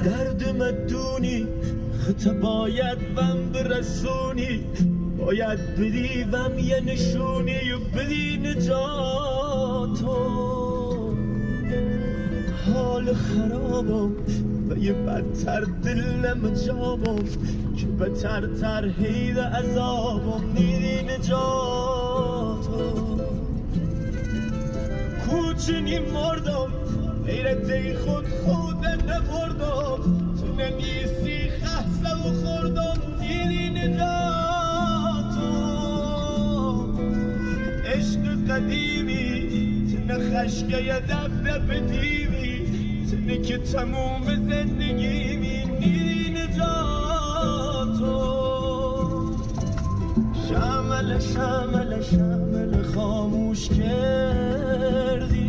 درد مدونی خط باید وم برسونی، باید بدی وم یه نشونی و بدی نجاتو. حال خرابم و یه بدتر دل نمجابم که بترتر هید عذابم دیدی نجاتو. کوچنی مردم غیرت خود نبردم، تو نمیسی خحصه و خوردم دیدی نجاتو. عشق قدیمی تنه خشکه یه دب دیوی، تنه که تموم زندگیمی دیدی نجاتو. شمل شمل شمل خاموش کردی